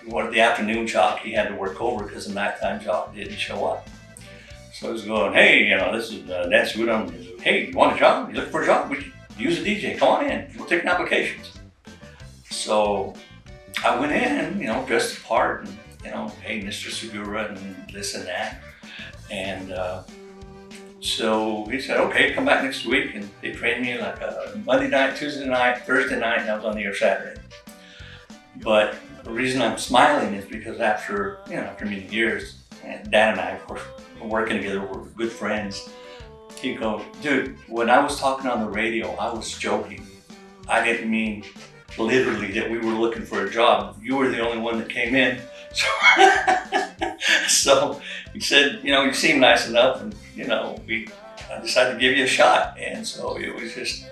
One of the afternoon jock, he had to work over because the nighttime jock didn't show up. So he was going, hey, this is Nancy Woodham. Hey, you want a job? You looking for a job? We use a DJ. Come on in. We're taking applications. So I went in, dressed the part, and hey, Mr. Segura, and this and that. And so he said, okay, come back next week. And they trained me like a Monday night, Tuesday night, Thursday night, and I was on the air Saturday. But the reason I'm smiling is because after many years, and Dan and I, of course, were working together, we're good friends. He goes, dude, when I was talking on the radio, I was joking. I didn't mean literally that we were looking for a job. You were the only one that came in. So he said, you seem nice enough, and I decided to give you a shot. And so it was just,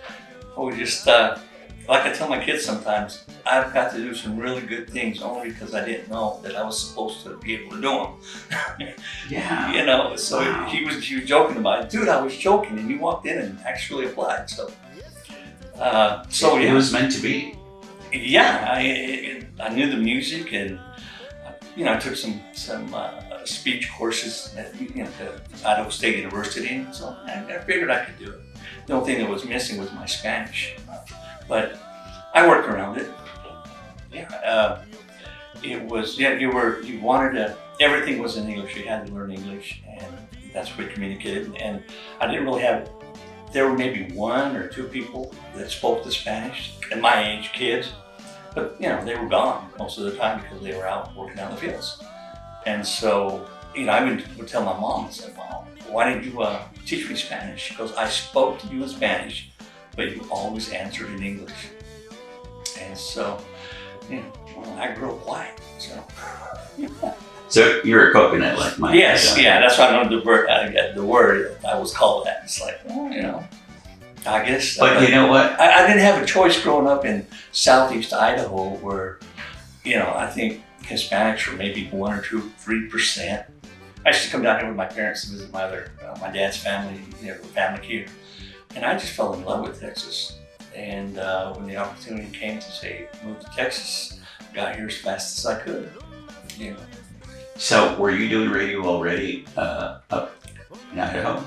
like I tell my kids sometimes, I've got to do some really good things only because I didn't know that I was supposed to be able to do them. Yeah. So wow. he was joking about it. Dude, I was joking, and you walked in and actually applied. So It was meant to be. Yeah, I knew the music, and I took some speech courses at Idaho State University, and so I figured I could do it. The only thing that was missing was my Spanish, but I worked around it. It was you wanted to. Everything was in English. You had to learn English, and that's what we communicated. And I didn't really have. There were maybe one or two people that spoke the Spanish, and my age kids. But they were gone most of the time because they were out working out in the fields. And so, I would tell my mom, I said, Mom, why didn't you teach me Spanish? She goes, I spoke to you in Spanish, but you always answered in English. And so, I grew up quiet. So you're a coconut like mine. Yes, that's why I know the word I was called that. It's like, I guess. But you know what? I didn't have a choice growing up in southeast Idaho where, I think Hispanics were maybe 1 or 2, 3%. I used to come down here with my parents to visit my dad's family, family here. And I just fell in love with Texas. And when the opportunity came to say, move to Texas, I got here as fast as I could. So were you doing radio already up in Idaho?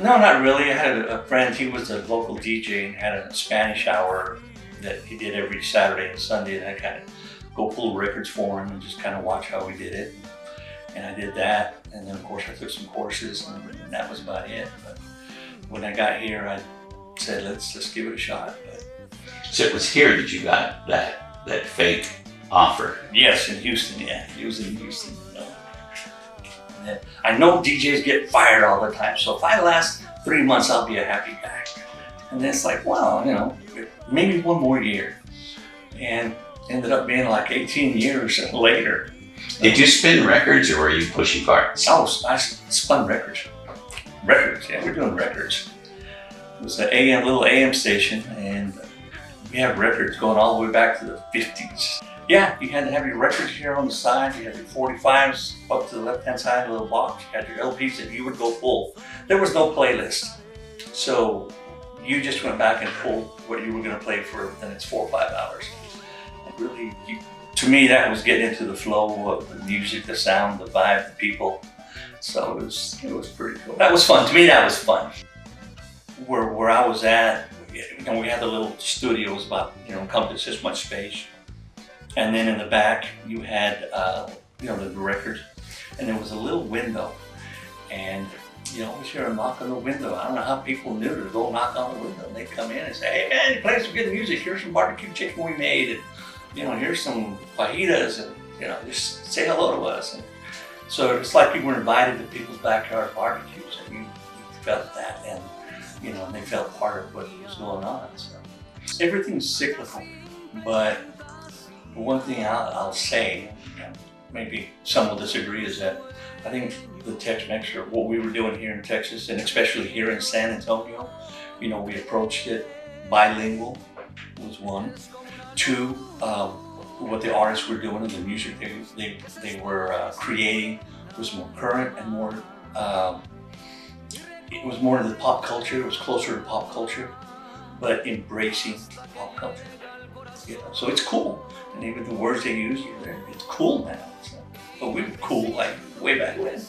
No, not really. I had a friend, he was a local DJ and had a Spanish hour that he did every Saturday and Sunday, and I kind of go pull records for him and just kind of watch how we did it. And I did that, and then of course I took some courses, and that was about it. But when I got here, I said, let's give it a shot. But, so it was here that you got that fake offer? Yes, in Houston, yeah. It was in Houston. I know DJs get fired all the time, so if I last 3 months, I'll be a happy guy. And then it's like, well, maybe one more year. And ended up being like 18 years later. Did you spin records or were you pushing parts? Oh, I spun records. Records, yeah, we're doing records. It was a little AM station, and we have records going all the way back to the 50s. Yeah, you had to have your records here on the side. You had your 45s up to the left-hand side, a little box. You had your LPs that you would go pull. There was no playlist. So you just went back and pulled what you were going to play for the next 4 or 5 hours. And really, to me, that was getting into the flow of the music, the sound, the vibe, the people. So it was pretty cool. That was fun. To me, that was fun. Where I was at, we had the little studio. It was about, encompassed this much space. And then in the back, you had, the record, and there was a little window. And you always hear a knock on the window. I don't know how people knew to go knock on the window. And they'd come in and say, hey man, you play some good music. Here's some barbecue chicken we made. And, here's some fajitas. And, just say hello to us. And so it's like you were invited to people's backyard barbecues. And you felt that. And, they felt part of what was going on. So everything's cyclical. But one thing I'll say, and maybe some will disagree, is that I think the Tex-Mex, or what we were doing here in Texas, and especially here in San Antonio, we approached it bilingual, was one. 2, what the artists were doing and the music they were creating was more current and more, it was more of the pop culture. It was closer to pop culture, but embracing pop culture. You know, so it's cool. And even the words they use, it's cool now. So, but we were cool like way back when.